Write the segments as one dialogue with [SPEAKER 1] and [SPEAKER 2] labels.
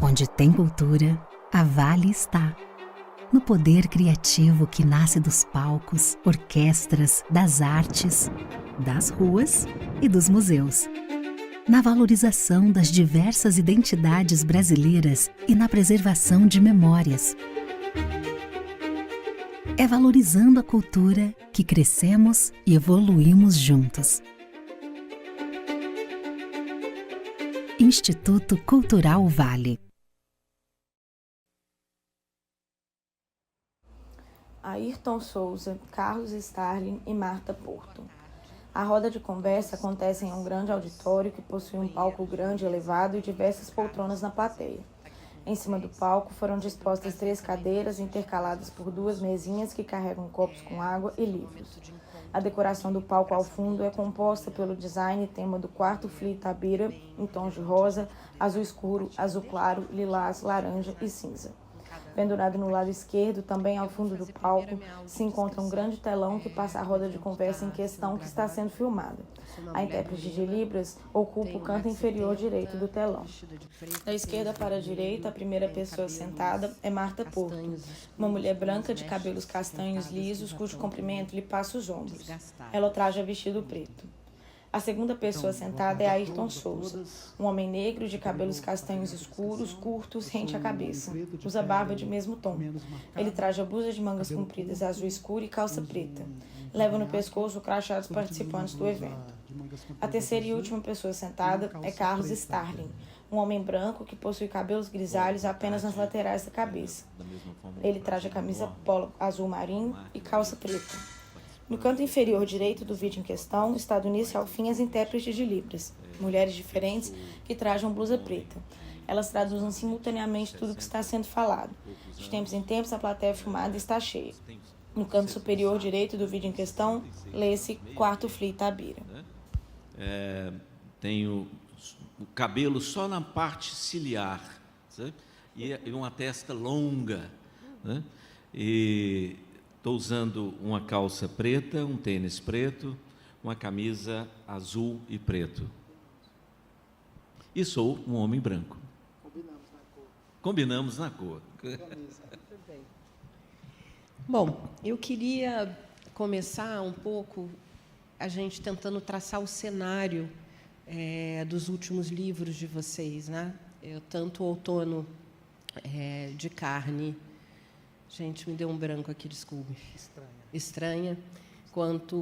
[SPEAKER 1] Onde tem cultura, a Vale está. No poder criativo que nasce dos palcos, orquestras, das artes, das ruas e dos museus. Na valorização das diversas identidades brasileiras e na preservação de memórias. É valorizando a cultura que crescemos e evoluímos juntos. Instituto Cultural Vale.
[SPEAKER 2] Ayrton Souza, Carlos Starling e Marta Porto. A roda de conversa acontece em um grande auditório que possui um palco grande, elevado e diversas poltronas na plateia. Em cima do palco foram dispostas 3 cadeiras intercaladas por 2 mesinhas que carregam copos com água e livros. A decoração do palco ao fundo é composta pelo design e tema do quarto Fli Itabira, em tons de rosa, azul escuro, azul claro, lilás, laranja e cinza. Pendurado no lado esquerdo, também ao fundo do palco, se encontra um grande telão que passa a roda de conversa em questão que está sendo filmada. A intérprete de Libras ocupa o canto inferior direito do telão. Da esquerda para a direita, a primeira pessoa sentada é Marta Porto, uma mulher branca de cabelos castanhos lisos, cujo comprimento lhe passa os ombros. Ela traja vestido preto. A segunda pessoa sentada é Ayrton Souza, um homem negro de cabelos castanhos escuros, curtos, rente à cabeça. Usa barba de mesmo tom. Ele traja blusa de mangas compridas azul escuro e calça preta. Leva no pescoço o crachá dos participantes do evento. A terceira e última pessoa sentada é Carlos Starling, um homem branco que possui cabelos grisalhos apenas nas laterais da cabeça. Ele traja camisa polo azul marinho e calça preta. No canto inferior direito do vídeo em questão está do início ao fim as intérpretes de Libras, mulheres diferentes que trajam blusa preta. Elas traduzem simultaneamente tudo o que está sendo falado. De tempos em tempos, a plateia filmada está cheia. No canto superior direito do vídeo em questão, lê-se Quarto Fli Itabira.
[SPEAKER 3] Tenho o cabelo só na parte ciliar, sabe? E uma testa longa, né? E estou usando uma calça preta, um tênis preto, uma camisa azul e preto. E sou um homem branco. Combinamos na cor.
[SPEAKER 4] Bom, eu queria começar um pouco a gente tentando traçar o cenário dos últimos livros de vocês, né? Tanto o Outono de Carne, gente, me deu um branco aqui, desculpe. Estranha. Quanto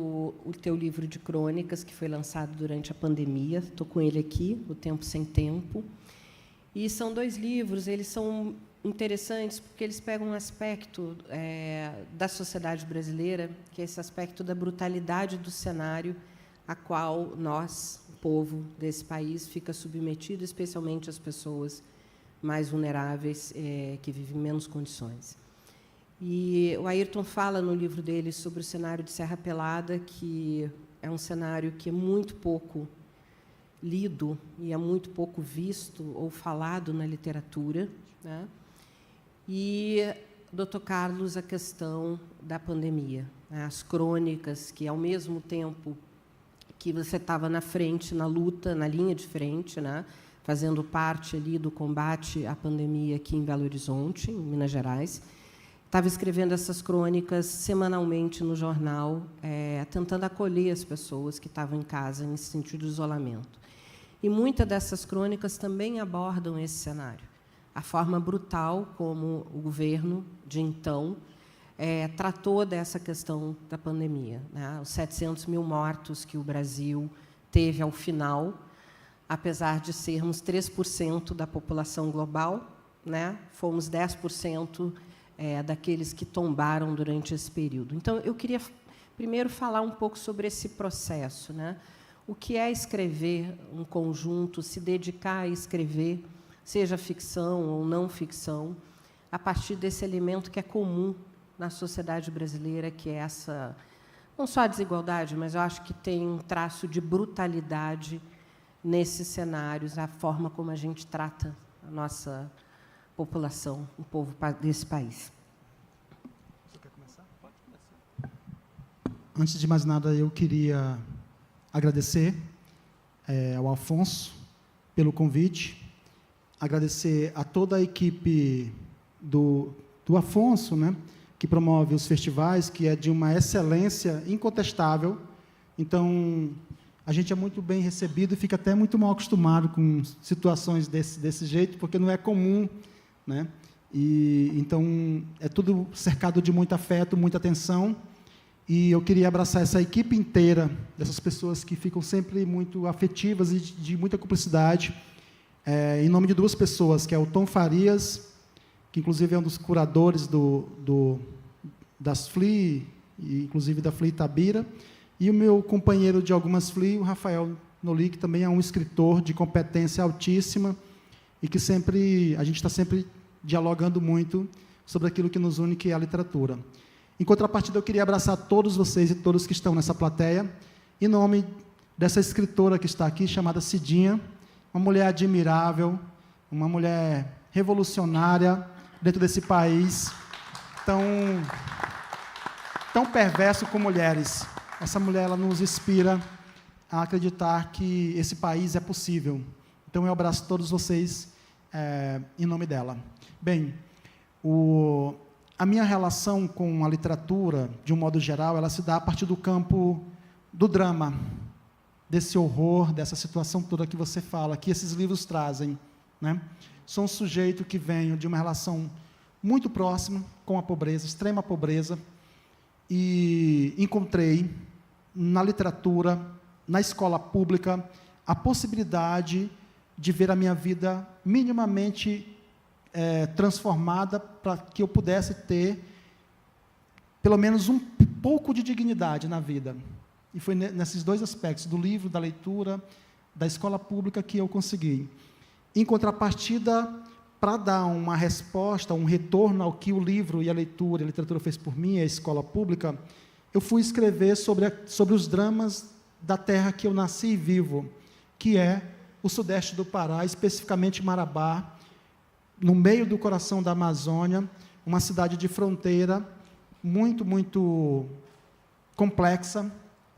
[SPEAKER 4] o teu livro de crônicas, que foi lançado durante a pandemia. Estou com ele aqui, O Tempo Sem Tempo. E são 2 livros, eles são interessantes porque eles pegam um aspecto da sociedade brasileira, que é esse aspecto da brutalidade do cenário a qual nós, o povo desse país, fica submetido, especialmente as pessoas mais vulneráveis, que vivem em menos condições. E o Ayrton fala no livro dele sobre o cenário de Serra Pelada, que é um cenário que é muito pouco lido e é muito pouco visto ou falado na literatura, né? E, Dr. Carlos, a questão da pandemia, né? As crônicas, que, ao mesmo tempo que você estava na frente, na luta, na linha de frente, né? Fazendo parte ali do combate à pandemia aqui em Belo Horizonte, em Minas Gerais, estava escrevendo essas crônicas semanalmente no jornal, tentando acolher as pessoas que estavam em casa, nesse sentido de isolamento. E muitas dessas crônicas também abordam esse cenário. A forma brutal como o governo de então tratou dessa questão da pandemia, né? Os 700 mil mortos que o Brasil teve ao final, apesar de sermos 3% da população global, né? Fomos 10% daqueles que tombaram durante esse período. Então, eu queria primeiro falar um pouco sobre esse processo, né? O que é escrever um conjunto, se dedicar a escrever, seja ficção ou não ficção, a partir desse elemento que é comum na sociedade brasileira, que é essa, não só a desigualdade, mas eu acho que tem um traço de brutalidade nesses cenários, a forma como a gente trata a nossa população, o povo desse país.
[SPEAKER 5] Você quer começar? Pode começar. Antes de mais nada, eu queria agradecer ao Afonso pelo convite agradecer a toda a equipe do Afonso, né, que promove os festivais, que é de uma excelência incontestável. Então, a gente é muito bem recebido e fica até muito mal acostumado com situações desse jeito, porque não é comum, né? E, então, é tudo cercado de muito afeto, muita atenção. E eu queria abraçar essa equipe inteira, dessas pessoas que ficam sempre muito afetivas e de muita cumplicidade, em nome de duas pessoas, que é o Tom Farias, que inclusive é um dos curadores das FLI, e inclusive da FLI Itabira, e o meu companheiro de algumas FLI, o Rafael Noli, que também é um escritor de competência altíssima, e que a gente está sempre dialogando muito sobre aquilo que nos une, que é a literatura. Em contrapartida, eu queria abraçar todos vocês e todos que estão nessa plateia, em nome dessa escritora que está aqui, chamada Cidinha, uma mulher admirável, uma mulher revolucionária dentro desse país, tão perverso com mulheres. Essa mulher, ela nos inspira a acreditar que esse país é possível. Então, eu abraço todos vocês em nome dela. Bem, a minha relação com a literatura, de um modo geral, ela se dá a partir do campo do drama, desse horror, dessa situação toda que você fala, que esses livros trazem, né? Sou um sujeito que venho de uma relação muito próxima com a pobreza, extrema pobreza, e encontrei na literatura, na escola pública, a possibilidade de ver a minha vida minimamente transformada para que eu pudesse ter pelo menos um pouco de dignidade na vida. E foi nesses dois aspectos, do livro, da leitura, da escola pública, que eu consegui. Em contrapartida, para dar uma resposta, um retorno ao que o livro e a leitura, a literatura fez por mim, a escola pública, eu fui escrever sobre os dramas da terra que eu nasci e vivo, que é o sudeste do Pará, especificamente Marabá, no meio do coração da Amazônia, uma cidade de fronteira muito, muito complexa,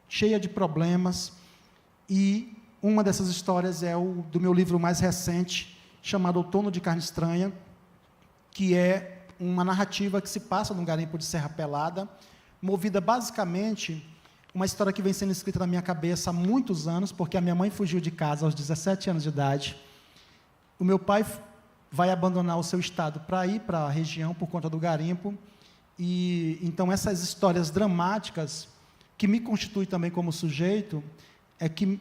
[SPEAKER 5] cheia de problemas, e uma dessas histórias é do meu livro mais recente, chamado Outono de Carne Estranha, que é uma narrativa que se passa num garimpo de Serra Pelada, movida basicamente, uma história que vem sendo escrita na minha cabeça há muitos anos, porque a minha mãe fugiu de casa aos 17 anos de idade, o meu pai vai abandonar o seu estado para ir para a região por conta do garimpo, e então essas histórias dramáticas, que me constituem também como sujeito, que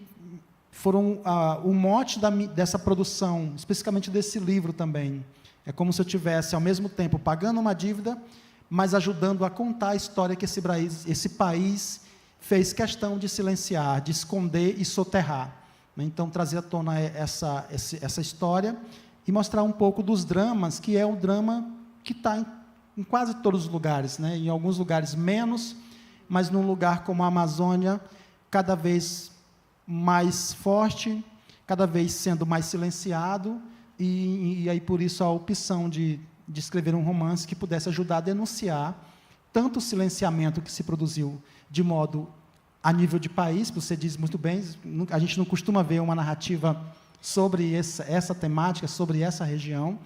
[SPEAKER 5] foram o mote dessa produção, especificamente desse livro também. É como se eu estivesse, ao mesmo tempo, pagando uma dívida, mas ajudando a contar a história que esse país fez questão de silenciar, de esconder e soterrar. Então, trazer à tona essa história e mostrar um pouco dos dramas, que é o drama que está em quase todos os lugares, né? Em alguns lugares menos, mas num lugar como a Amazônia, cada vez mais forte, cada vez sendo mais silenciado, e aí, por isso, a opção de escrever um romance que pudesse ajudar a denunciar tanto o silenciamento que se produziu de modo a nível de país, você diz muito bem, a gente não costuma ver uma narrativa sobre essa temática, sobre essa região.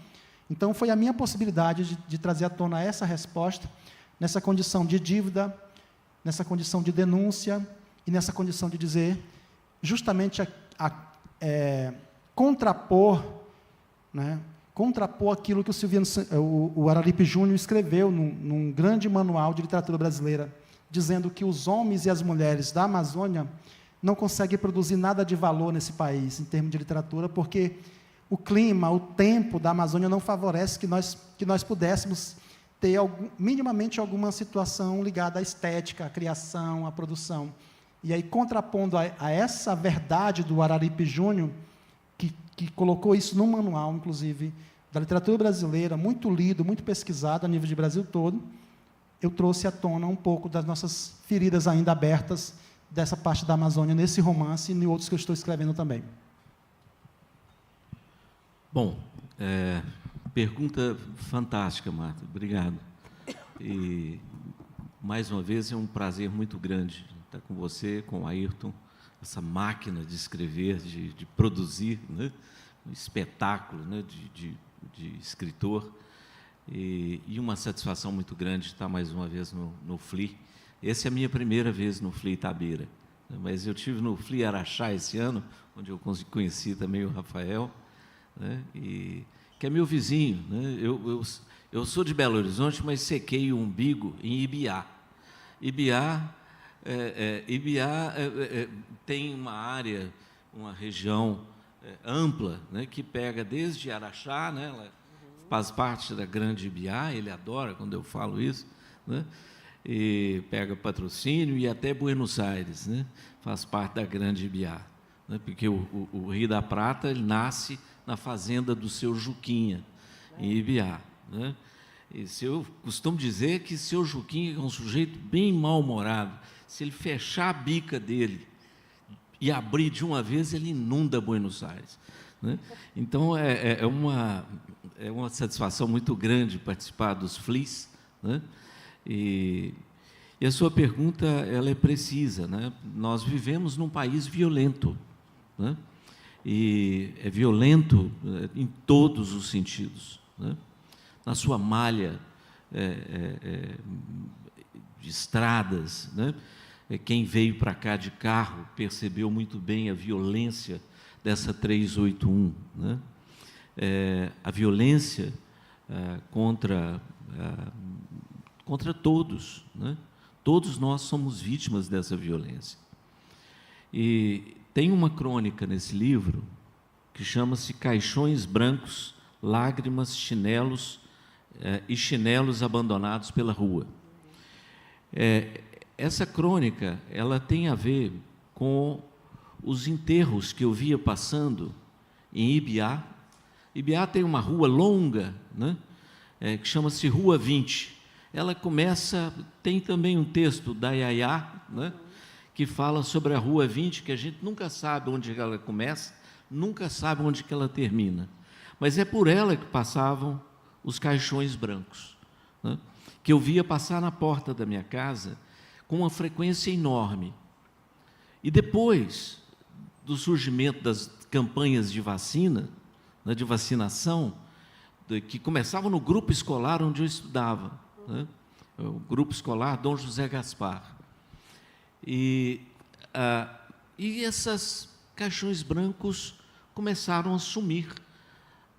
[SPEAKER 5] Então, foi a minha possibilidade de trazer à tona essa resposta, nessa condição de dívida, nessa condição de denúncia, e nessa condição de dizer, justamente, contrapor, né, contrapor aquilo que o Silviano, o Araripe Júnior escreveu num grande manual de literatura brasileira, dizendo que os homens e as mulheres da Amazônia não conseguem produzir nada de valor nesse país, em termos de literatura, porque o clima, o tempo da Amazônia não favorece que nós pudéssemos ter minimamente alguma situação ligada à estética, à criação, à produção. E aí, contrapondo a essa verdade do Araripe Júnior, que colocou isso num manual, inclusive, da literatura brasileira, muito lido, muito pesquisado a nível de Brasil todo, eu trouxe à tona um pouco das nossas feridas ainda abertas dessa parte da Amazônia, nesse romance e em outros que eu estou escrevendo também.
[SPEAKER 3] Bom, pergunta fantástica, Marta. Obrigado. E, mais uma vez, é um prazer muito grande estar com você, com o Ayrton, essa máquina de escrever, de produzir, né? espetáculo, né, de escritor, e uma satisfação muito grande de estar mais uma vez no FLI. Essa é a minha primeira vez no FLI Itabira, né, mas eu tive no FLI Araxá esse ano, onde eu conheci também o Rafael, né, que é meu vizinho, né. Eu sou de Belo Horizonte, mas sequei o umbigo em Ibiá. Ibiá tem uma área, uma região ampla, né, que pega desde Araxá, né, ela faz parte da Grande Ibiá, ele adora quando eu falo isso, né, e pega Patrocínio e até Buenos Aires, né, faz parte da Grande Ibiá, né, porque o Rio da Prata ele nasce na fazenda do seu Juquinha, em Ibiá, né. Eu costumo dizer que seu Juquinha é um sujeito bem mal-humorado. Se ele fechar a bica dele e abrir de uma vez, ele inunda Buenos Aires, né? Então, é uma satisfação muito grande participar dos FLIs, né? E a sua pergunta ela é precisa, né? Nós vivemos num país violento, né? E é violento em todos os sentidos, né? Na sua malha de estradas, né? Quem veio para cá de carro percebeu muito bem a violência dessa 381, né? A violência contra todos, né? Todos nós somos vítimas dessa violência. E tem uma crônica nesse livro que chama-se Caixões Brancos, Lágrimas, Chinelos e Chinelos Abandonados pela Rua. Essa crônica ela tem a ver com os enterros que eu via passando em Ibiá. Ibiá tem uma rua longa, né, que chama-se Rua 20. Ela começa, tem também um texto da Yayá, né, que fala sobre a Rua 20, que a gente nunca sabe onde ela começa, nunca sabe onde que ela termina. Mas é por ela que passavam os caixões brancos, né, que eu via passar na porta da minha casa com uma frequência enorme. E depois do surgimento das campanhas de vacina, né, de vacinação, que começavam no grupo escolar onde eu estudava, né, o grupo escolar Dom José Gaspar. E esses caixões brancos começaram a sumir,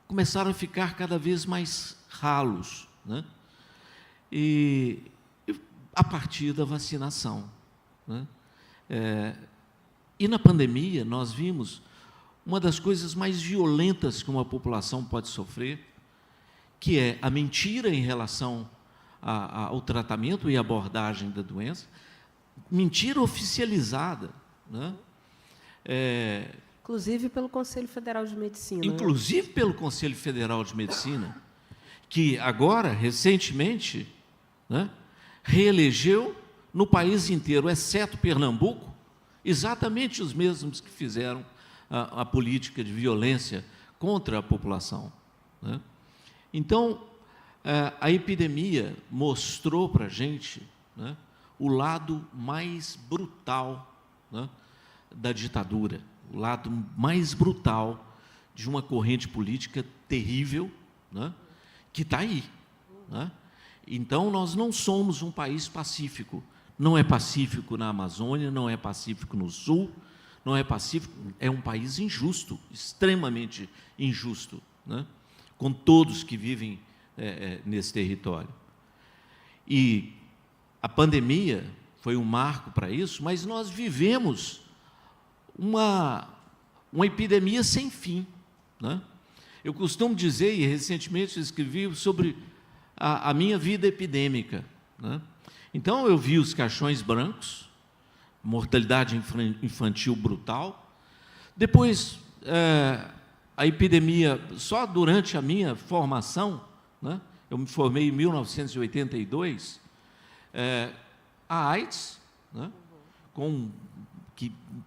[SPEAKER 3] começaram a ficar cada vez mais ralos, né? E a partir da vacinação, né? E na pandemia nós vimos uma das coisas mais violentas que uma população pode sofrer, que é a mentira em relação ao tratamento e abordagem da doença, mentira oficializada, né?
[SPEAKER 4] Inclusive pelo Conselho Federal de Medicina.
[SPEAKER 3] Inclusive pelo Conselho Federal de Medicina, que agora, recentemente, né, reelegeu no país inteiro, exceto Pernambuco, exatamente os mesmos que fizeram a política de violência contra a população, né? Então, a epidemia mostrou para a gente, né, o lado mais brutal, né, da ditadura, o lado mais brutal de uma corrente política terrível, né, que está aí, né? Então, nós não somos um país pacífico. Não é pacífico na Amazônia, não é pacífico no Sul, não é pacífico, é um país injusto, extremamente injusto, né, com todos que vivem nesse território. E a pandemia foi um marco para isso, mas nós vivemos uma epidemia sem fim, né? Eu costumo dizer, e recentemente eu escrevi sobre a minha vida epidêmica, né? Então, eu vi os caixões brancos, mortalidade infantil brutal. Depois, a epidemia, só durante a minha formação, né, eu me formei em 1982, a AIDS, né, com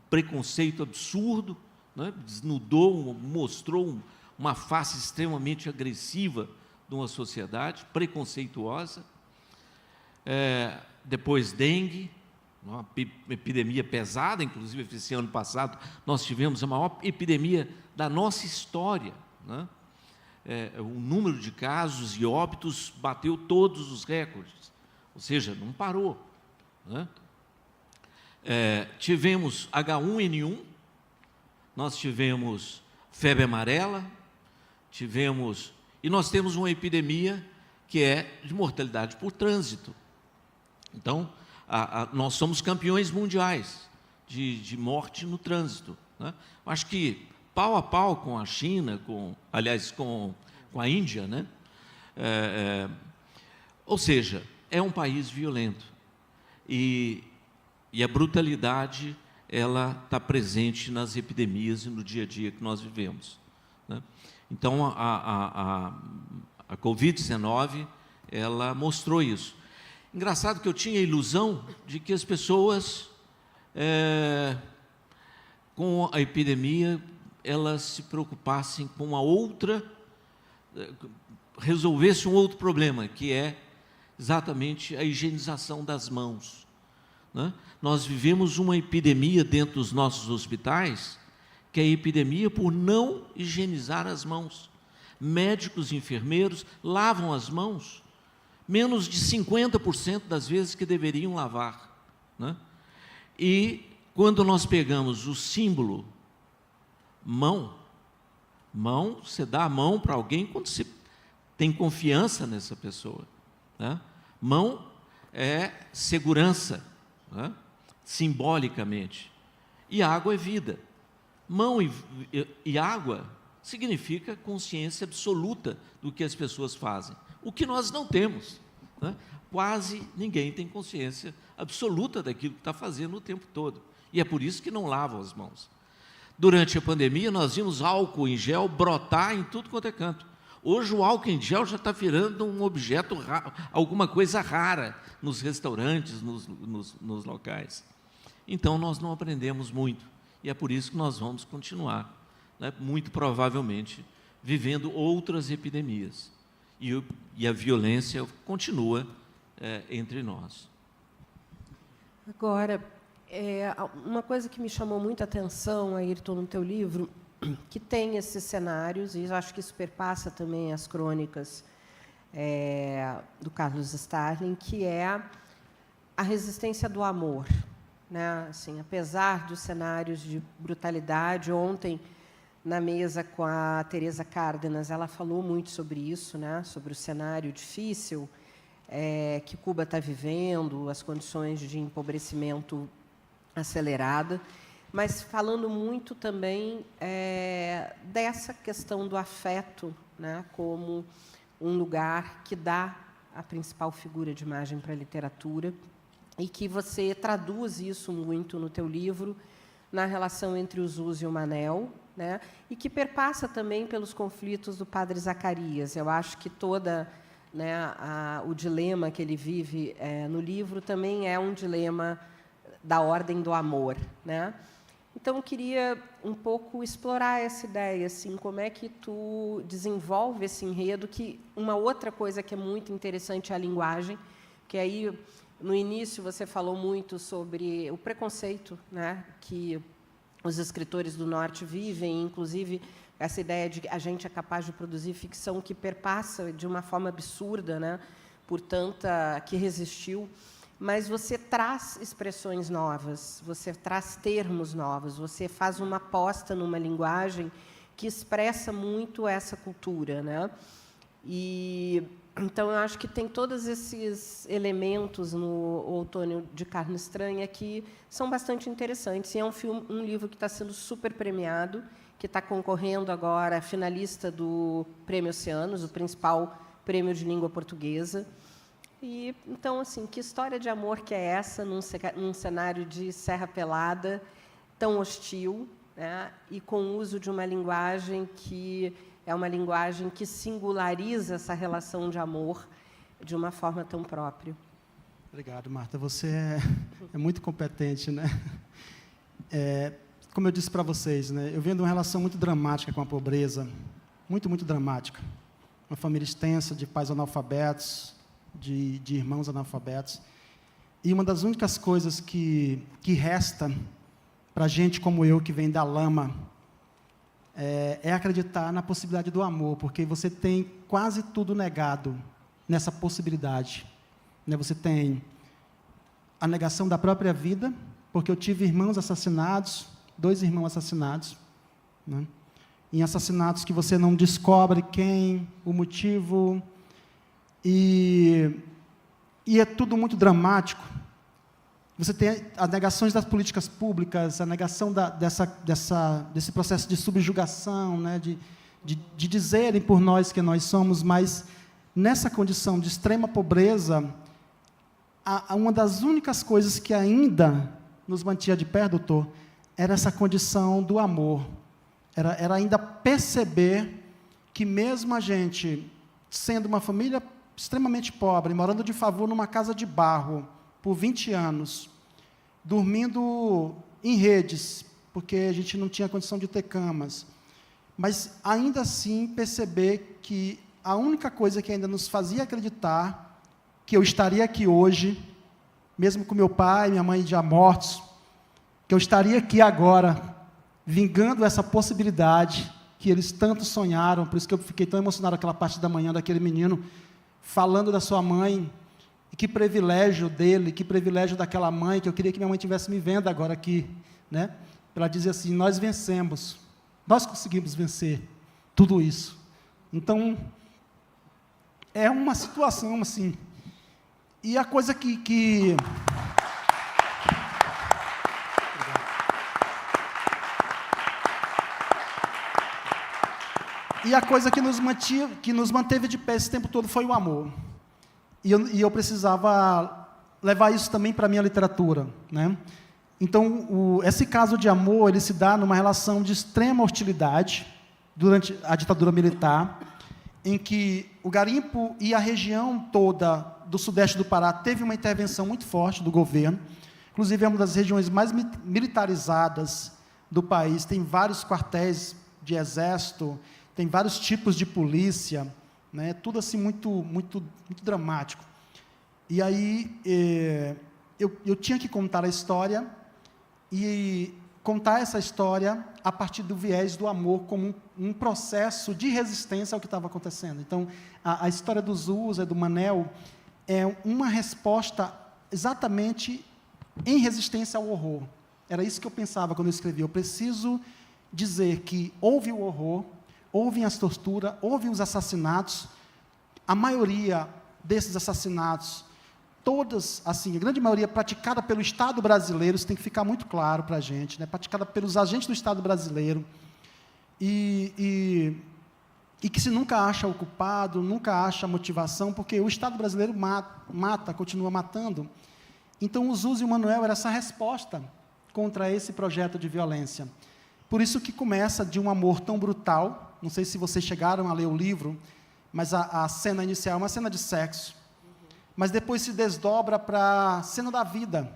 [SPEAKER 3] preconceito absurdo, né, desnudou, mostrou uma face extremamente agressiva de uma sociedade preconceituosa. Depois dengue, uma epidemia pesada, inclusive esse ano passado nós tivemos a maior epidemia da nossa história, né? O número de casos e óbitos bateu todos os recordes, ou seja, não parou, né? Tivemos H1N1, nós tivemos febre amarela, e nós temos uma epidemia que é de mortalidade por trânsito. Então, nós somos campeões mundiais de morte no trânsito, né? Acho que pau a pau com a China, aliás, com a Índia, né? Ou seja, é um país violento e a brutalidade ela está presente nas epidemias e no dia a dia que nós vivemos, né? Então, a Covid-19 ela mostrou isso. Engraçado que eu tinha a ilusão de que as pessoas, com a epidemia, elas se preocupassem com uma outra, resolvesse um outro problema, que é exatamente a higienização das mãos, né? Nós vivemos uma epidemia dentro dos nossos hospitais, que é a epidemia por não higienizar as mãos. Médicos e enfermeiros lavam as mãos menos de 50% das vezes que deveriam lavar, né? E quando nós pegamos o símbolo mão, você dá a mão para alguém quando você tem confiança nessa pessoa, né? Mão é segurança, né? Simbolicamente. E água é vida. Mão e água significa consciência absoluta do que as pessoas fazem. O que nós não temos, né? Quase ninguém tem consciência absoluta daquilo que está fazendo o tempo todo. E é por isso que não lavam as mãos. Durante a pandemia, nós vimos álcool em gel brotar em tudo quanto é canto. Hoje, o álcool em gel já está virando um objeto raro, alguma coisa rara nos restaurantes, nos locais. Então, nós não aprendemos muito. E é por isso que nós vamos continuar, né, muito provavelmente, vivendo outras epidemias. E a violência continua entre nós.
[SPEAKER 4] Agora, uma coisa que me chamou muita atenção, Ayrton, no teu livro, que tem esses cenários, e acho que isso perpassa também as crônicas do Carlos Starling, que é a resistência do amor, né? Assim, apesar dos cenários de brutalidade, ontem, na mesa com a Teresa Cárdenas, ela falou muito sobre isso, né? Sobre o cenário difícil que Cuba está vivendo, as condições de empobrecimento acelerada, mas falando muito também dessa questão do afeto, né? Como um lugar que dá a principal figura de imagem para a literatura, e que você traduz isso muito no teu livro, na relação entre o Zuz e o Manel, né? E que perpassa também pelos conflitos do padre Zacarias. Eu acho que o dilema que ele vive no livro também é um dilema da ordem do amor, né? Então, eu queria um pouco explorar essa ideia, assim, como é que tu desenvolve esse enredo, que uma outra coisa que é muito interessante é a linguagem, que aí, no início, você falou muito sobre o preconceito, né, que os escritores do Norte vivem, inclusive essa ideia de que a gente é capaz de produzir ficção que perpassa de uma forma absurda, né, por tanta que resistiu. Mas você traz expressões novas, você traz termos novos, você faz uma aposta numa linguagem que expressa muito essa cultura, né? E então eu acho que tem todos esses elementos no Outono de Carne Estranha que são bastante interessantes. E é um livro que está sendo super premiado, que está concorrendo agora, finalista do Prêmio Oceanos, o principal prêmio de língua portuguesa. E, então, assim, que história de amor que é essa, num cenário de Serra Pelada, tão hostil, né, e com o uso de uma linguagem que é uma linguagem que singulariza essa relação de amor de uma forma tão própria.
[SPEAKER 5] Obrigado, Marta. Você é muito competente, né? Como eu disse para vocês, né, eu venho de uma relação muito dramática com a pobreza, muito, muito dramática. Uma família extensa de pais analfabetos, de irmãos analfabetos. E uma das únicas coisas que resta para gente como eu, que vem da lama, é acreditar na possibilidade do amor, porque você tem quase tudo negado nessa possibilidade. Né? Você tem a negação da própria vida, porque eu tive irmãos assassinados, 2 irmãos assassinados, né? Em assassinatos que você não descobre quem, o motivo, e é tudo muito dramático. Você tem as negações das políticas públicas, a negação desse processo de subjugação, né, de dizerem por nós que nós somos, mas nessa condição de extrema pobreza, uma das únicas coisas que ainda nos mantinha de pé, doutor, era essa condição do amor. Era ainda perceber que mesmo a gente, sendo uma família extremamente pobre, morando de favor numa casa de barro, por 20 anos, dormindo em redes, porque a gente não tinha condição de ter camas, mas ainda assim perceber que a única coisa que ainda nos fazia acreditar que eu estaria aqui hoje, mesmo com meu pai e minha mãe já mortos, que eu estaria aqui agora, vingando essa possibilidade que eles tanto sonharam, por isso que eu fiquei tão emocionado aquela parte da manhã daquele menino, falando da sua mãe, e que privilégio dele, que privilégio daquela mãe, que eu queria que minha mãe estivesse me vendo agora aqui, né? Para ela dizer assim, nós vencemos, nós conseguimos vencer tudo isso. Então, é uma situação assim, e a coisa que nos manteve de pé esse tempo todo foi o amor. E eu precisava levar isso também para a minha literatura, né? Então, esse caso de amor, ele se dá numa relação de extrema hostilidade durante a ditadura militar, em que o garimpo e a região toda do sudeste do Pará teve uma intervenção muito forte do governo. Inclusive, é uma das regiões mais militarizadas do país, tem vários quartéis de exército, tem vários tipos de polícia, né? Tudo assim muito, muito, muito dramático. E aí eu tinha que contar a história e contar essa história a partir do viés do amor como um processo de resistência ao que estava acontecendo. Então, a história do Zusa, do Manel, é uma resposta exatamente em resistência ao horror. Era isso que eu pensava quando eu escrevi. Eu preciso dizer que houve o horror, houve as torturas, houve os assassinatos. A maioria desses assassinatos, todas, assim, a grande maioria praticada pelo Estado brasileiro, isso tem que ficar muito claro para a gente, né? Praticada pelos agentes do Estado brasileiro, e que se nunca acha o culpado, nunca acha a motivação, porque o Estado brasileiro mata, continua matando. Então, o Zusa e o Manuel era essa resposta contra esse projeto de violência. Por isso que começa de um amor tão brutal, não sei se vocês chegaram a ler o livro, mas a cena inicial é uma cena de sexo, mas depois se desdobra para a cena da vida,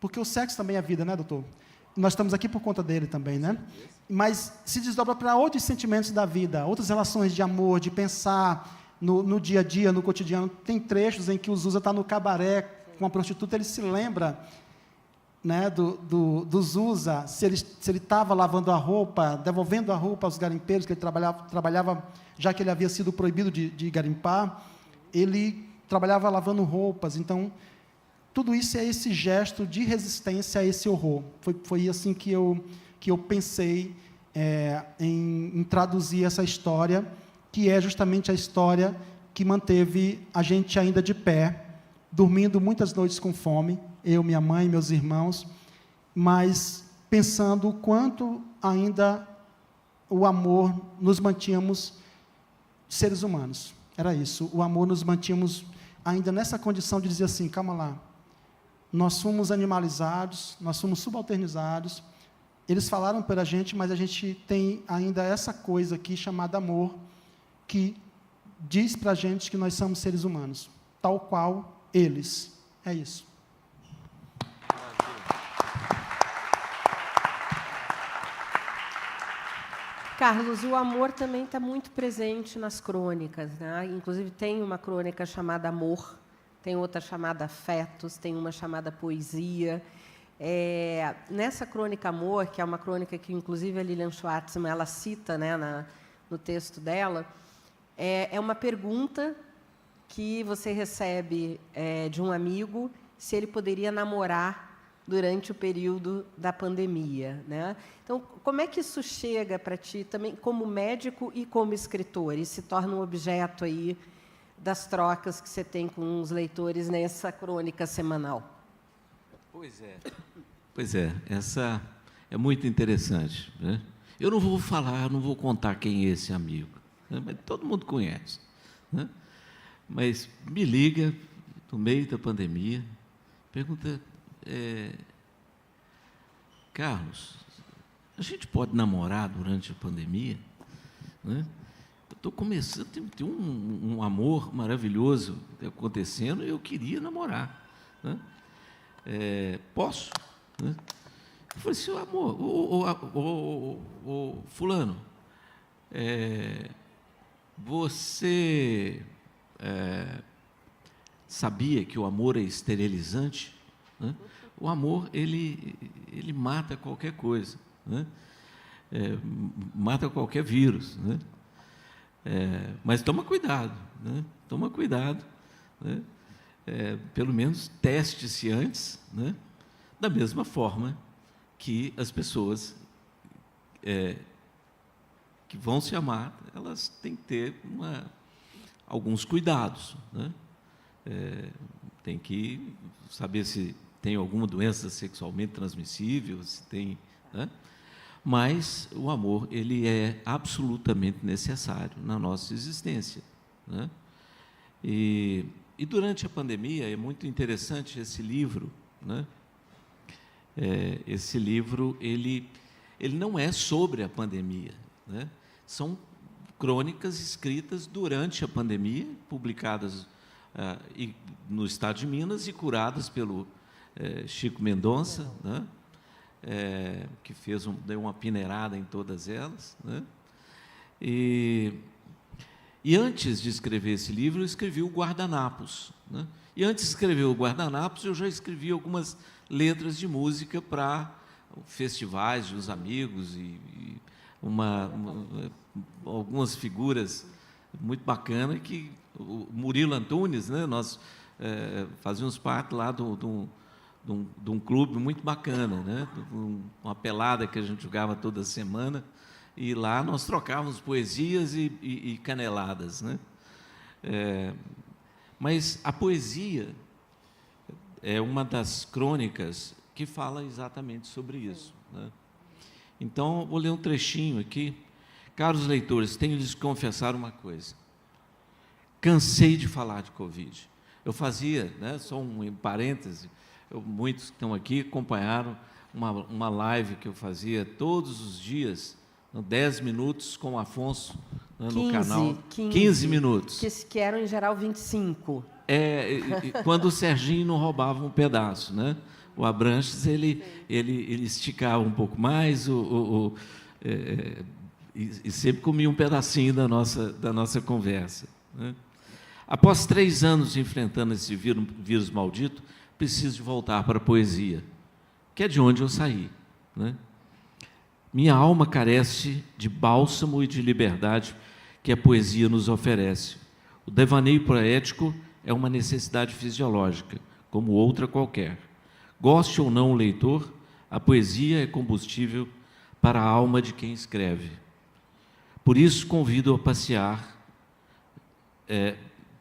[SPEAKER 5] porque o sexo também é vida, né, doutor? Nós estamos aqui por conta dele também, né? Mas se desdobra para outros sentimentos da vida, outras relações de amor, de pensar no dia a dia, no cotidiano. Tem trechos em que o Zusa está no cabaré com uma prostituta, ele se lembra, né, do Zusa, se ele estava lavando a roupa, devolvendo a roupa aos garimpeiros, que ele trabalhava, já que ele havia sido proibido de garimpar, ele trabalhava lavando roupas. Então, tudo isso é esse gesto de resistência a esse horror. Foi assim que eu pensei em traduzir essa história, que é justamente a história que manteve a gente ainda de pé, dormindo muitas noites com fome, eu, minha mãe, meus irmãos, mas pensando o quanto ainda o amor nos mantínhamos seres humanos. Era isso, o amor nos mantínhamos ainda nessa condição de dizer assim, calma lá, nós fomos animalizados, nós fomos subalternizados, eles falaram para a gente, mas a gente tem ainda essa coisa aqui chamada amor, que diz para a gente que nós somos seres humanos, tal qual eles. É isso.
[SPEAKER 4] Carlos, o amor também está muito presente nas crônicas, né? Inclusive, tem uma crônica chamada Amor, tem outra chamada Afetos, tem uma chamada Poesia. Nessa crônica Amor, que é uma crônica que, inclusive, a Lilian Schwartzman ela cita, né, no texto dela, é uma pergunta que você recebe de um amigo se ele poderia namorar durante o período da pandemia, né? Então, como é que isso chega para ti também como médico e como escritor e se torna um objeto aí das trocas que você tem com os leitores nessa crônica semanal?
[SPEAKER 3] Pois é, essa é muito interessante, né? Eu não vou falar, não vou contar quem é esse amigo, né? Mas todo mundo conhece, né? Mas me liga no meio da pandemia, pergunta: Carlos, a gente pode namorar durante a pandemia? Né? Eu estou começando, tem um amor maravilhoso acontecendo e eu queria namorar, né? Posso? Né? Eu falei assim: amor, fulano, você sabia que o amor é esterilizante? Né? O amor, ele mata qualquer coisa, né? Mata qualquer vírus, né? Mas toma cuidado, né? Toma cuidado, né? Pelo menos teste-se antes, né? Da mesma forma que as pessoas que vão se amar, elas têm que ter alguns cuidados, né? Tem que saber se tem alguma doença sexualmente transmissível, se tem, né? Mas o amor, ele é absolutamente necessário na nossa existência, né? E durante a pandemia é muito interessante esse livro, né? Esse livro ele não é sobre a pandemia, né? São crônicas escritas durante a pandemia, publicadas no estado de Minas e curadas pelo Chico Mendonça, né? Que deu uma peneirada em todas elas, né? E antes de escrever esse livro, eu escrevi o Guardanapos, né? E antes de escrever o Guardanapos, eu já escrevi algumas letras de música para festivais de uns amigos e algumas figuras muito bacanas que o Murilo Antunes, né? Nós fazíamos parte lá de um clube muito bacana, né? Uma pelada que a gente jogava toda semana, e lá nós trocávamos poesias e caneladas, né? Mas a poesia é uma das crônicas que fala exatamente sobre isso, né? Então, vou ler um trechinho aqui. Caros leitores, tenho lhes que confessar uma coisa. Cansei de falar de Covid. Eu fazia, né, só um parêntese, muitos que estão aqui acompanharam uma live que eu fazia todos os dias, 10 minutos, com o Afonso, né, no canal. 15 minutos.
[SPEAKER 4] Que eram, em geral, 25.
[SPEAKER 3] Quando o Serginho não roubava um pedaço, né? O Abranches, ele esticava um pouco mais, e sempre comia um pedacinho da nossa conversa, né? Após 3 anos enfrentando esse vírus maldito, preciso de voltar para a poesia, que é de onde eu saí, né? Minha alma carece de bálsamo e de liberdade que a poesia nos oferece. O devaneio poético é uma necessidade fisiológica, como outra qualquer. Goste ou não o leitor, a poesia é combustível para a alma de quem escreve. Por isso, convido a passear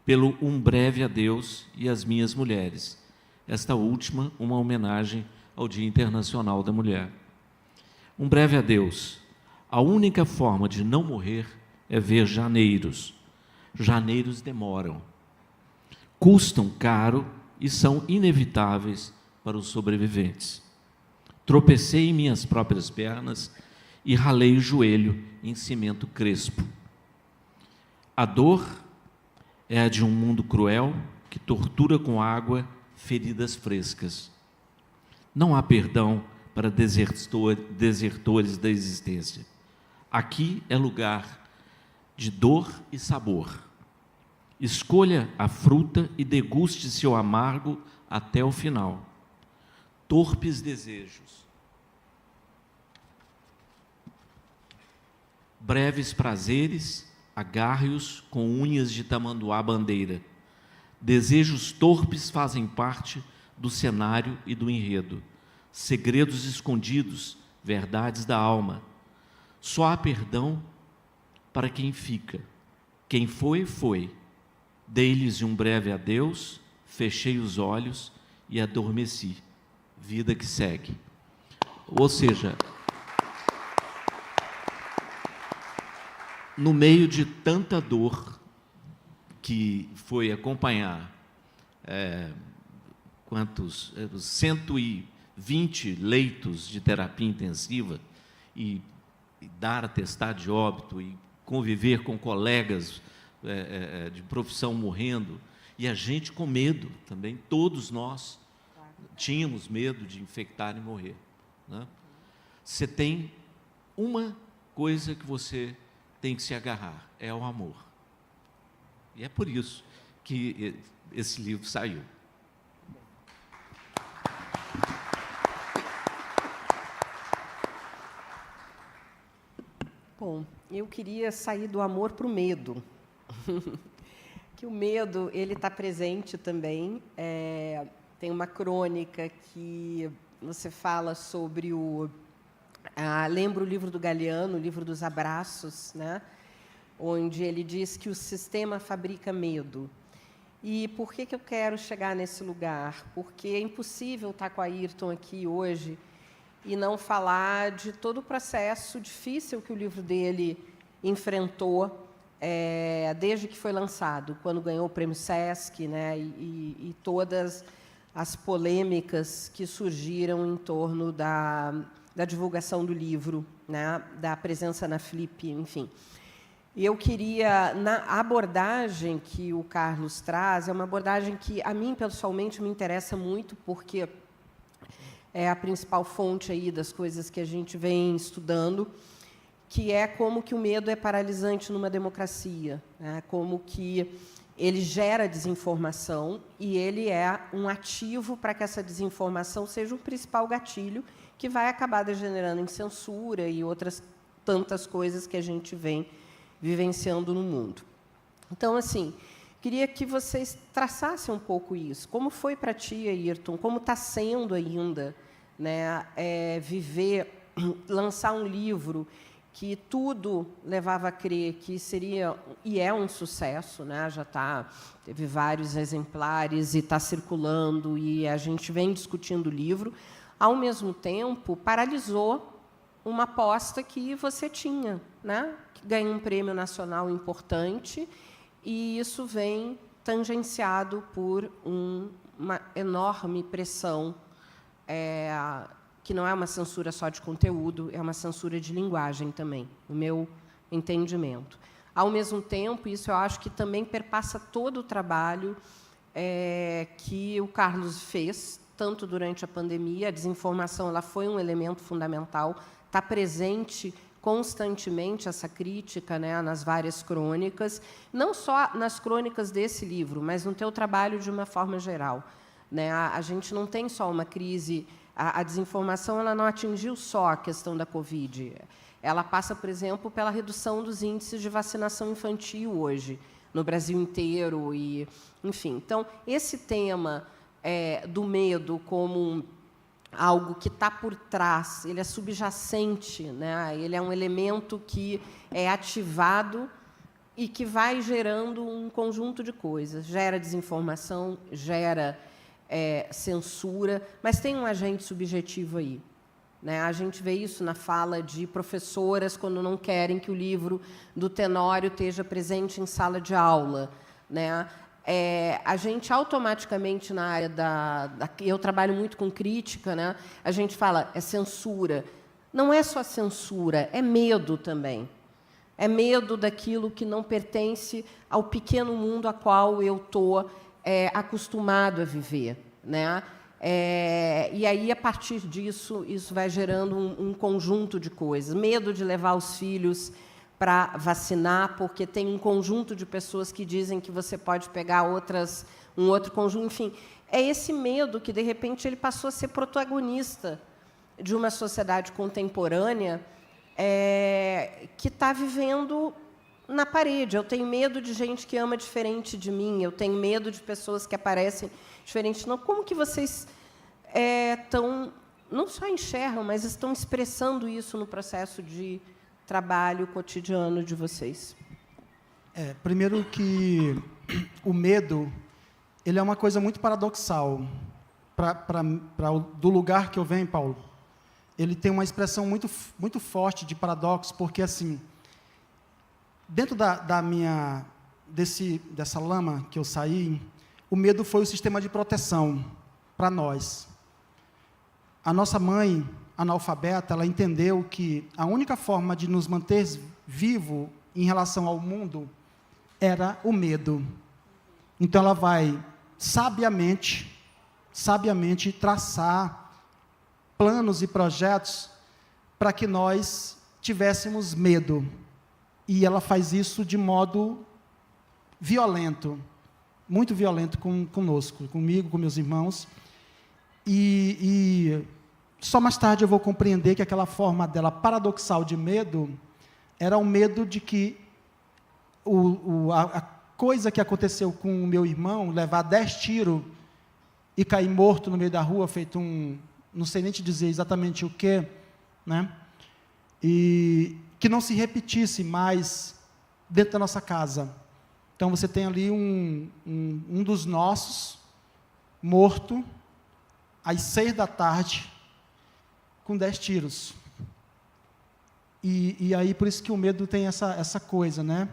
[SPEAKER 3] pelo Um Breve Adeus e as Minhas Mulheres. Esta última, uma homenagem ao Dia Internacional da Mulher. Um breve adeus. A única forma de não morrer é ver janeiros. Janeiros demoram, custam caro e são inevitáveis para os sobreviventes. Tropecei em minhas próprias pernas e ralei o joelho em cimento crespo. A dor é a de um mundo cruel que tortura com água feridas frescas. Não há perdão para desertores da existência. Aqui é lugar de dor e sabor. Escolha a fruta e deguste seu amargo até o final. Torpes desejos. Breves prazeres, agarre-os com unhas de tamanduá-bandeira. Desejos torpes fazem parte do cenário e do enredo. Segredos escondidos, verdades da alma. Só há perdão para quem fica. Quem foi, foi. Dei-lhes um breve adeus, fechei os olhos e adormeci. Vida que segue. Ou seja, no meio de tanta dor que foi acompanhar os 120 leitos de terapia intensiva e dar atestado de óbito e conviver com colegas de profissão morrendo, e a gente com medo também, todos nós tínhamos medo de infectar e morrer, né? Você tem uma coisa que você tem que se agarrar, é o amor. E é por isso que esse livro saiu.
[SPEAKER 4] Bom, eu queria sair do amor para o medo. Que o medo ele está presente também. Tem uma crônica que você fala sobre lembra o livro do Galeano, o livro dos abraços, né? Onde ele diz que o sistema fabrica medo. E por que eu quero chegar nesse lugar? Porque é impossível estar com a Ayrton aqui hoje e não falar de todo o processo difícil que o livro dele enfrentou desde que foi lançado, quando ganhou o Prêmio Sesc, né, e todas as polêmicas que surgiram em torno da divulgação do livro, né, da presença na Flip, enfim. E eu queria, na abordagem que o Carlos traz, é uma abordagem que, a mim, pessoalmente, me interessa muito, porque é a principal fonte aí das coisas que a gente vem estudando, que é como que o medo é paralisante numa democracia, né? Como que ele gera desinformação e ele é um ativo para que essa desinformação seja o principal gatilho que vai acabar degenerando em censura e outras tantas coisas que a gente vem vivenciando no mundo. Então, assim, queria que vocês traçassem um pouco isso. Como foi para ti, Ayrton? Como está sendo ainda, né, lançar um livro que tudo levava a crer que seria e é um sucesso, né? Teve vários exemplares e está circulando e a gente vem discutindo o livro. Ao mesmo tempo, paralisou uma aposta que você tinha, né? Que ganhou um prêmio nacional importante, e isso vem tangenciado por uma enorme pressão, que não é uma censura só de conteúdo, é uma censura de linguagem também, no meu entendimento. Ao mesmo tempo, isso eu acho que também perpassa todo o trabalho que o Carlos fez, tanto durante a pandemia. A desinformação ela foi um elemento fundamental, está presente constantemente essa crítica, né, nas várias crônicas, não só nas crônicas desse livro, mas no teu trabalho de uma forma geral, né? A gente não tem só uma crise, a desinformação ela não atingiu só a questão da Covid, ela passa, por exemplo, pela redução dos índices de vacinação infantil hoje, no Brasil inteiro, e, enfim. Então, esse tema do medo como algo que está por trás, ele é subjacente, né? Ele é um elemento que é ativado e que vai gerando um conjunto de coisas. Gera desinformação, gera censura, mas tem um agente subjetivo aí, né? A gente vê isso na fala de professoras quando não querem que o livro do Tenório esteja presente em sala de aula, né? A gente automaticamente, na área eu trabalho muito com crítica, né? A gente fala, é censura. Não é só censura, é medo também. É medo daquilo que não pertence ao pequeno mundo a qual eu estou acostumado a viver, né? E aí, a partir disso, isso vai gerando um conjunto de coisas. Medo de levar os filhos para vacinar, porque tem um conjunto de pessoas que dizem que você pode pegar um outro conjunto, enfim. É esse medo que, de repente, ele passou a ser protagonista de uma sociedade contemporânea que está vivendo na parede. Eu tenho medo de gente que ama diferente de mim, eu tenho medo de pessoas que aparecem diferentes. Não, como que vocês não só enxergam, mas estão expressando isso no processo de trabalho cotidiano de vocês?
[SPEAKER 5] Primeiro que o medo ele é uma coisa muito paradoxal. Do lugar que eu venho, Paulo, ele tem uma expressão muito, muito forte de paradoxo, porque, assim, dentro dessa lama que eu saí, o medo foi o sistema de proteção para nós. A nossa mãe, analfabeta, ela entendeu que a única forma de nos manter vivo em relação ao mundo era o medo. Então, ela vai sabiamente traçar planos e projetos para que nós tivéssemos medo. E ela faz isso de modo violento, muito violento conosco, comigo, com meus irmãos. E só mais tarde eu vou compreender que aquela forma dela paradoxal de medo era o medo de que a coisa que aconteceu com o meu irmão, levar 10 tiros e cair morto no meio da rua, feito não sei nem te dizer exatamente o quê, né? E que não se repetisse mais dentro da nossa casa. Então, você tem ali um dos nossos, morto, às 6 da tarde, com 10 tiros. E aí, por isso que o medo tem essa coisa, né?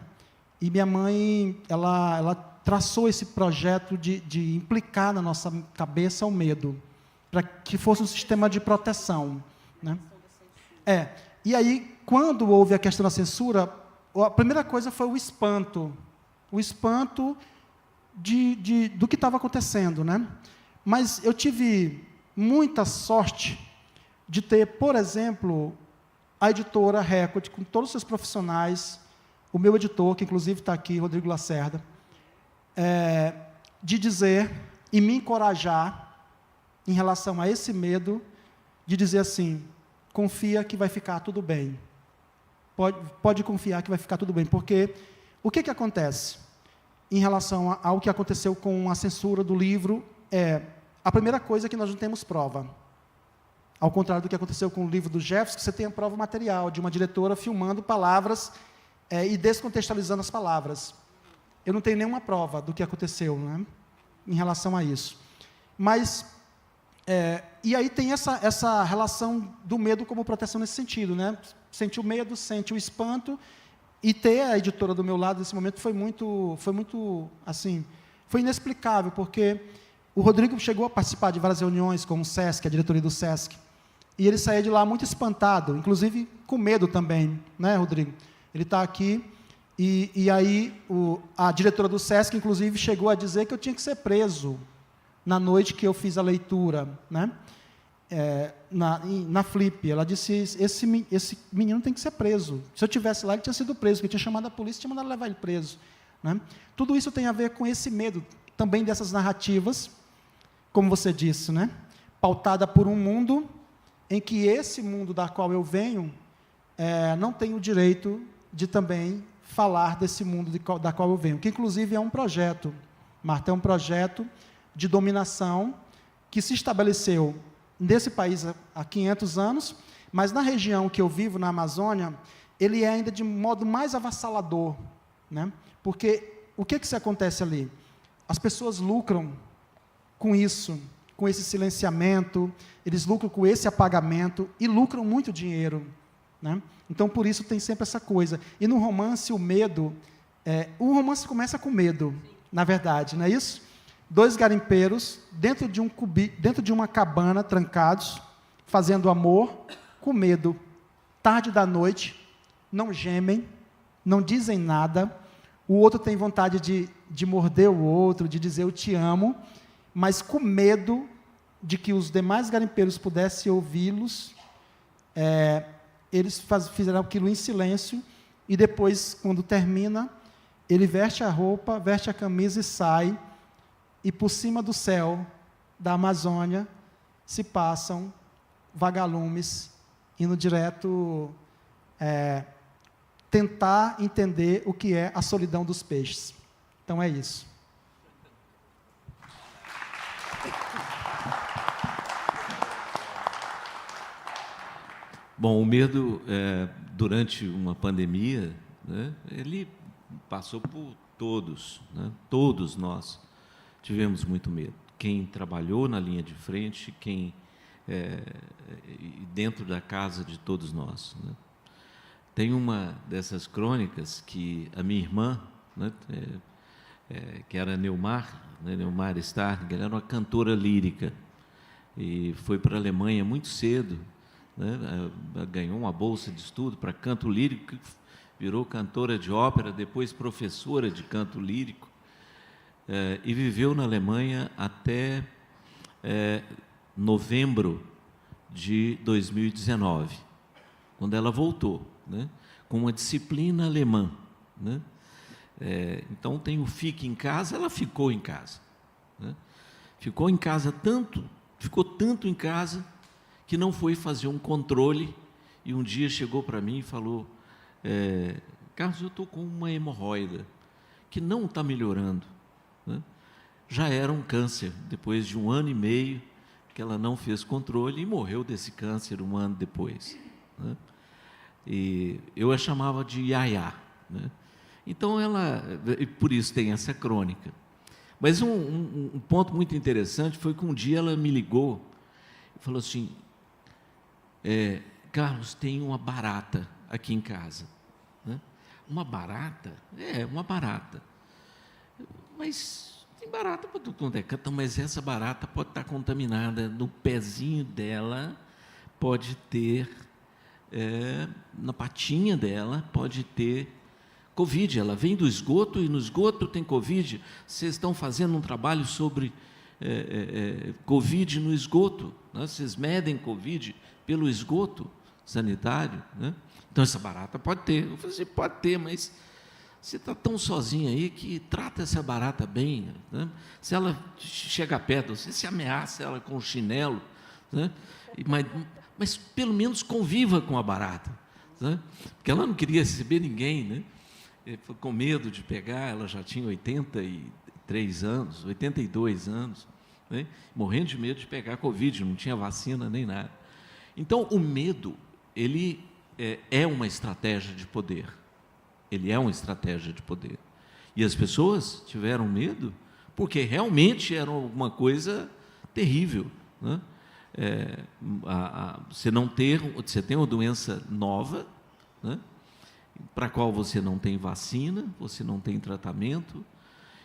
[SPEAKER 5] E minha mãe, ela traçou esse projeto de implicar na nossa cabeça o medo, para que fosse um sistema de proteção, né? E aí, quando houve a questão da censura, a primeira coisa foi o espanto do que estava acontecendo, né? Mas eu tive muita sorte de ter, por exemplo, a editora Record, com todos os seus profissionais, o meu editor, que inclusive está aqui, Rodrigo Lacerda, de dizer e me encorajar em relação a esse medo, de dizer assim, confia que vai ficar tudo bem. Pode confiar que vai ficar tudo bem, porque o que acontece em relação ao que aconteceu com a censura do livro a primeira coisa é que nós não temos prova. Ao contrário do que aconteceu com o livro do Jefferson, que você tem a prova material de uma diretora filmando palavras e descontextualizando as palavras. Eu não tenho nenhuma prova do que aconteceu, né, em relação a isso. Mas, e aí tem essa relação do medo como proteção nesse sentido, né? Sente o medo, sente o espanto, e ter a editora do meu lado nesse momento foi muito assim, foi inexplicável, porque o Rodrigo chegou a participar de várias reuniões com o SESC, a diretoria do SESC, e ele saía de lá muito espantado, inclusive com medo também, né, Rodrigo? Ele está aqui, e aí a diretora do SESC, inclusive, chegou a dizer que eu tinha que ser preso na noite que eu fiz a leitura, né? Na Flip. Ela disse, esse menino tem que ser preso. Se eu tivesse lá, ele tinha sido preso, porque eu tinha chamado a polícia e tinha mandado levar ele preso, né? Tudo isso tem a ver com esse medo, também dessas narrativas, como você disse, né? Pautada por um mundo em que esse mundo da qual eu venho não tem o direito de também falar desse mundo da qual eu venho, que inclusive é um projeto, Marta, é um projeto de dominação que se estabeleceu nesse país há 500 anos, mas na região que eu vivo, na Amazônia, ele é ainda de modo mais avassalador, né? Porque o que se acontece ali? As pessoas lucram com isso, com esse silenciamento, eles lucram com esse apagamento e lucram muito dinheiro, né? Então, por isso, tem sempre essa coisa. E no romance, o medo... o romance começa com medo, na verdade, não é isso? 2 garimpeiros, dentro de uma cabana, trancados, fazendo amor, com medo. Tarde da noite, não gemem, não dizem nada, o outro tem vontade de morder o outro, de dizer eu te amo, mas com medo de que os demais garimpeiros pudessem ouvi-los, eles fizeram aquilo em silêncio e depois, quando termina, ele veste a roupa, veste a camisa e sai, e por cima do céu da Amazônia se passam vagalumes, indo direto tentar entender o que é a solidão dos peixes. Então é isso.
[SPEAKER 3] Bom, o medo, durante uma pandemia, né, ele passou por todos, né? Todos nós tivemos muito medo. Quem trabalhou na linha de frente, quem dentro da casa de todos nós, né? Tem uma dessas crônicas que a minha irmã, né, que era Neumar, né, Neumar Starling, ela era uma cantora lírica e foi para a Alemanha muito cedo, né, ganhou uma bolsa de estudo para canto lírico, virou cantora de ópera, depois professora de canto lírico, e viveu na Alemanha até novembro de 2019, quando ela voltou, né, com uma disciplina alemã, né? Então tem o fique em casa, ela ficou em casa, né? Ficou em casa ficou tanto em casa que não foi fazer um controle, e um dia chegou para mim e falou: Carlos, eu estou com uma hemorroida que não está melhorando, né? Já era um câncer, depois de 1 ano e meio que ela não fez controle e morreu desse câncer 1 ano depois, né? E eu a chamava de Yaya, né? Então por isso tem essa crônica. Mas um ponto muito interessante foi que um dia ela me ligou e falou assim: Carlos, tem uma barata aqui em casa, né? Uma barata? Uma barata. Mas tem barata para tudo quanto é canto, mas essa barata pode estar contaminada. No pezinho dela pode ter, na patinha dela pode ter Covid. Ela vem do esgoto e no esgoto tem Covid. Vocês estão fazendo um trabalho sobre Covid no esgoto, né? Vocês medem Covid pelo esgoto sanitário, né? Então essa barata pode ter. Eu falei assim: pode ter, mas você está tão sozinha aí que trata essa barata bem, né? Se ela chega perto, você se ameaça ela com o chinelo, né? Mas pelo menos conviva com a barata, né? Porque ela não queria receber ninguém, né? Com medo de pegar. Ela já tinha 83 anos, 82 anos, né? Morrendo de medo de pegar Covid, não tinha vacina nem nada. Então, o medo, ele é uma estratégia de poder. Ele é uma estratégia de poder. E as pessoas tiveram medo porque realmente era alguma coisa terrível, né? Você tem uma doença nova, né, para a qual você não tem vacina, você não tem tratamento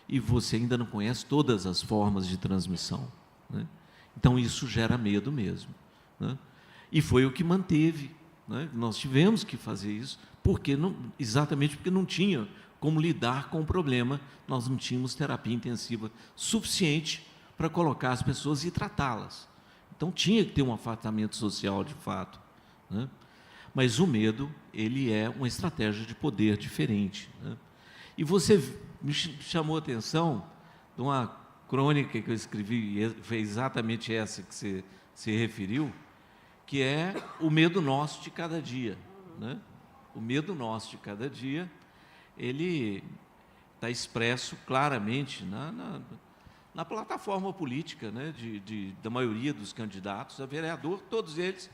[SPEAKER 3] e você ainda não conhece todas as formas de transmissão, né? Então isso gera medo mesmo, né? E foi o que manteve, né? Nós tivemos que fazer isso exatamente porque não tinha como lidar com o problema. Nós não tínhamos terapia intensiva suficiente para colocar as pessoas e tratá-las. Então tinha que ter um afastamento social de fato, né? Mas o medo, ele é uma estratégia de poder diferente, né? E você me chamou a atenção de uma crônica que eu escrevi, e foi exatamente essa que você se referiu, que é o medo nosso de cada dia, né? O medo nosso de cada dia, ele está expresso claramente na plataforma política, né, da maioria dos candidatos a vereador. Todos eles,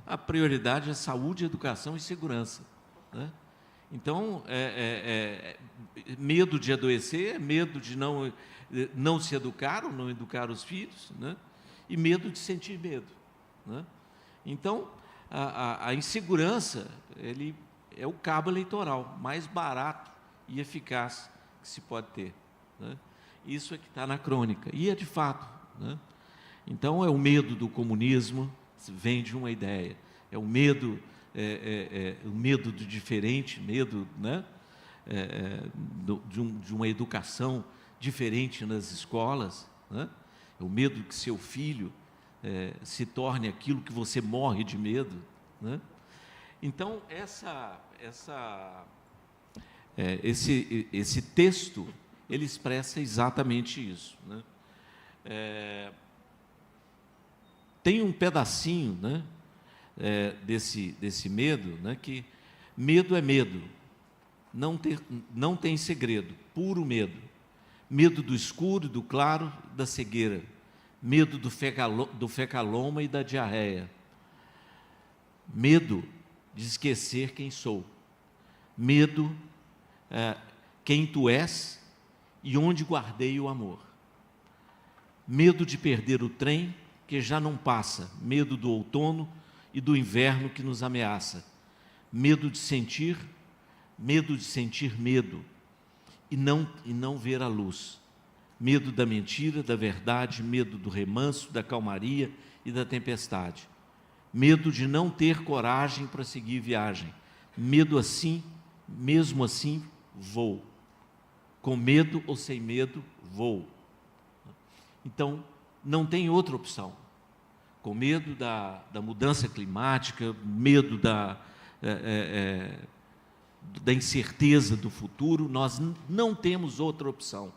[SPEAKER 3] a prioridade é saúde, educação e segurança, né? Então, medo de adoecer, medo de não se educar ou não educar os filhos, né? E medo de sentir medo, né? Então, a insegurança, ele é o cabo eleitoral mais barato e eficaz que se pode ter, né? Isso é que está na crônica, e é de fato, né? Então, é o medo do comunismo, vem de uma ideia, é o medo, o medo do diferente, medo, né, de uma educação diferente nas escolas, né? É o medo que seu filho se torne aquilo que você morre de medo, né? Então, Esse texto, ele expressa exatamente isso, né? Tem um pedacinho, né, desse medo, né, que medo é medo, não tem segredo, puro medo. Medo do escuro, do claro, da cegueira. Medo do fecaloma e da diarreia. Medo de esquecer quem sou. Medo quem tu és e onde guardei o amor. Medo de perder o trem que já não passa. Medo do outono e do inverno que nos ameaça. Medo de sentir medo e não ver a luz. Medo da mentira, da verdade, medo do remanso, da calmaria e da tempestade. Medo de não ter coragem para seguir viagem. Medo assim, mesmo assim, vou. Com medo ou sem medo, vou. Então, não tem outra opção. Com medo da mudança climática, medo da incerteza do futuro, nós não temos outra opção,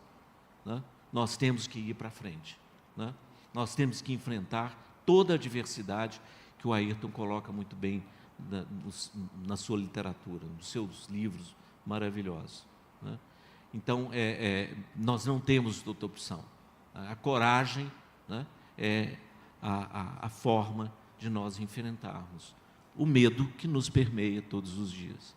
[SPEAKER 3] né? Nós temos que ir para frente, né? Nós temos que enfrentar toda a adversidade que o Ayrton coloca muito bem na sua literatura, nos seus livros maravilhosos, né? Então, nós não temos outra opção. A coragem, né, é a forma de nós enfrentarmos o medo que nos permeia todos os dias.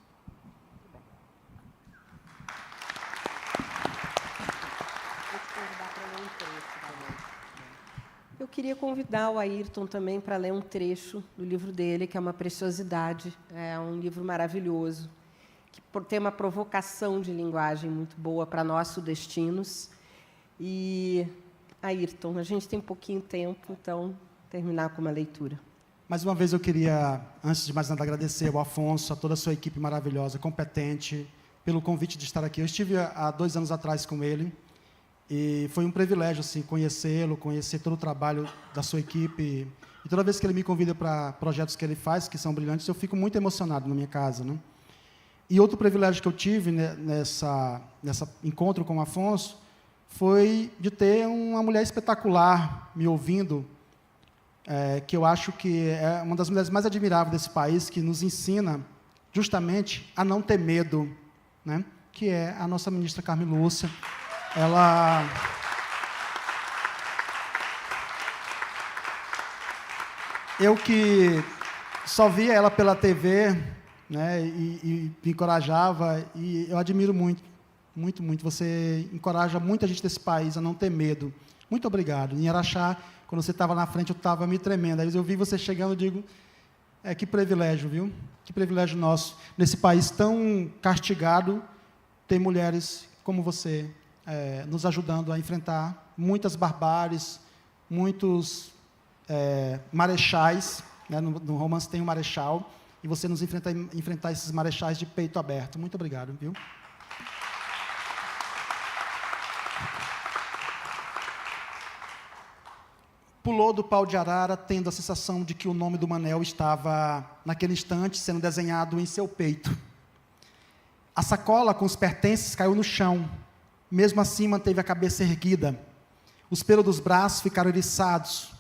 [SPEAKER 4] Eu queria convidar o Ayrton também para ler um trecho do livro dele, que é uma preciosidade, é um livro maravilhoso, que tem uma provocação de linguagem muito boa para nós sudestinos. E, Ayrton, a gente tem pouquinho tempo, então, terminar com uma leitura.
[SPEAKER 5] Mais uma vez eu queria, antes de mais nada, agradecer ao Afonso, a toda a sua equipe maravilhosa, competente, pelo convite de estar aqui. Eu estive há 2 anos atrás com ele, e foi um privilégio assim, conhecê-lo, conhecer todo o trabalho da sua equipe. E toda vez que ele me convida para projetos que ele faz, que são brilhantes, eu fico muito emocionado na minha casa, né? E outro privilégio que eu tive nessa encontro com o Afonso foi de ter uma mulher espetacular me ouvindo, que eu acho que é uma das mulheres mais admiráveis desse país, que nos ensina justamente a não ter medo, né? Que é a nossa ministra Carmen Lúcia. Eu que só via ela pela TV, né, e me encorajava, e eu admiro muito, muito, muito. Você encoraja muita gente desse país a não ter medo. Muito obrigado. Em Araxá, quando você estava na frente, eu estava me tremendo. Aí eu vi você chegando e digo, que privilégio, viu? Que privilégio nosso. Nesse país tão castigado, ter mulheres como você, nos ajudando a enfrentar muitas barbáries, muitos marechais, né? No romance tem um marechal, e você nos enfrentar esses marechais de peito aberto. Muito obrigado, viu? Pulou do pau de arara, tendo a sensação de que o nome do Manel estava, naquele instante, sendo desenhado em seu peito. A sacola com os pertences caiu no chão. Mesmo assim, manteve a cabeça erguida. Os pelos dos braços ficaram eriçados.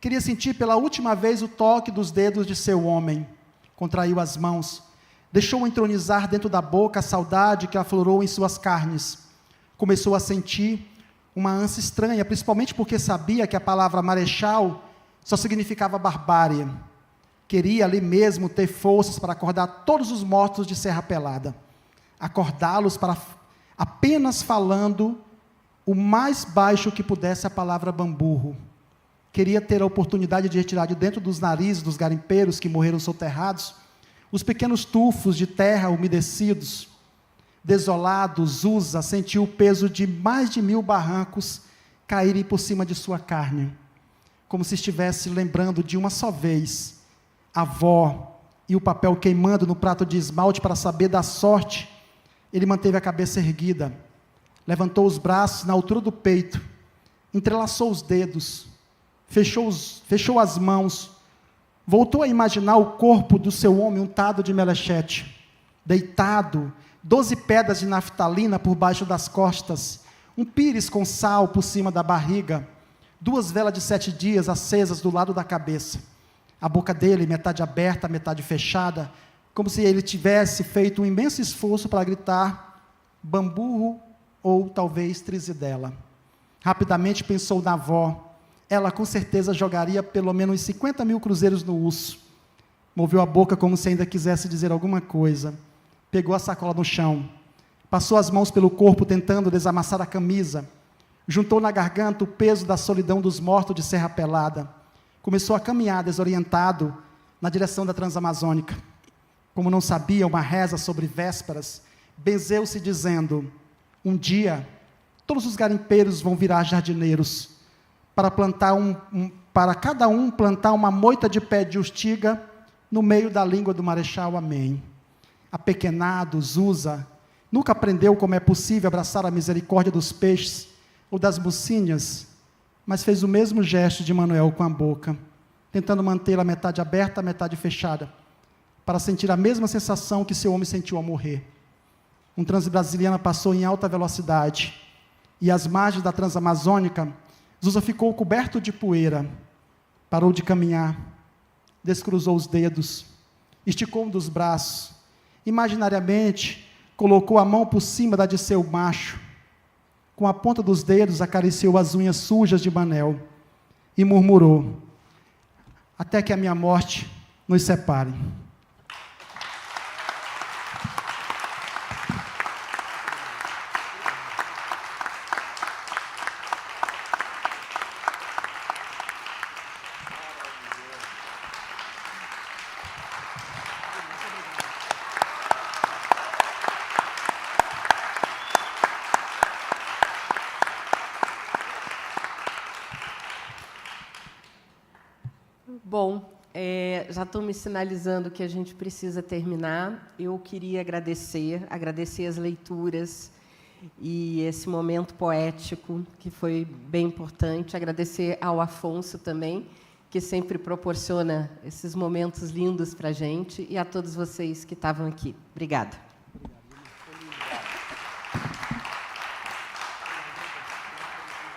[SPEAKER 5] Queria sentir pela última vez o toque dos dedos de seu homem. Contraiu as mãos. Deixou entronizar dentro da boca a saudade que aflorou em suas carnes. Começou a sentir uma ânsia estranha, principalmente porque sabia que a palavra marechal só significava barbárie. Queria ali mesmo ter forças para acordar todos os mortos de Serra Pelada. Acordá-los para apenas falando o mais baixo que pudesse a palavra bamburro. Queria ter a oportunidade de retirar de dentro dos narizes dos garimpeiros que morreram soterrados os pequenos tufos de terra umedecidos. Desolado, Zusa sentiu o peso de mais de 1000 barrancos caírem por cima de sua carne, como se estivesse lembrando de uma só vez a avó e o papel queimando no prato de esmalte para saber da sorte. Ele manteve a cabeça erguida, levantou os braços na altura do peito, entrelaçou os dedos, fechou as mãos, voltou a imaginar o corpo do seu homem untado de melechete, deitado, 12 pedras de naftalina por baixo das costas, um pires com sal por cima da barriga, 2 velas de 7 dias acesas do lado da cabeça. A boca dele, metade aberta, metade fechada, como se ele tivesse feito um imenso esforço para gritar bamburro ou talvez trizidela. Rapidamente pensou na avó. Ela com certeza jogaria pelo menos 50 mil cruzeiros no urso. Moveu a boca como se ainda quisesse dizer alguma coisa. Pegou a sacola no chão. Passou as mãos pelo corpo tentando desamassar a camisa. Juntou na garganta o peso da solidão dos mortos de Serra Pelada. Começou a caminhar desorientado na direção da Transamazônica. Como não sabia uma reza sobre vésperas, benzeu-se dizendo: um dia, todos os garimpeiros vão virar jardineiros, para cada um plantar uma moita de pé de urtiga no meio da língua do Marechal Amém. Apequenado, Zusa, nunca aprendeu como é possível abraçar a misericórdia dos peixes ou das mucinhas, mas fez o mesmo gesto de Manuel com a boca, tentando mantê-la metade aberta, metade fechada, para sentir a mesma sensação que seu homem sentiu ao morrer. Um transbrasiliano passou em alta velocidade, e às margens da Transamazônica, Zusa ficou coberto de poeira, parou de caminhar, descruzou os dedos, esticou um dos braços, imaginariamente colocou a mão por cima da de seu macho, com a ponta dos dedos acariciou as unhas sujas de Manel e murmurou: até que a minha morte nos separe.
[SPEAKER 4] Bom, já estão me sinalizando que a gente precisa terminar. Eu queria agradecer as leituras e esse momento poético, que foi bem importante. Agradecer ao Afonso também, que sempre proporciona esses momentos lindos para a gente, e a todos vocês que estavam aqui. Obrigada.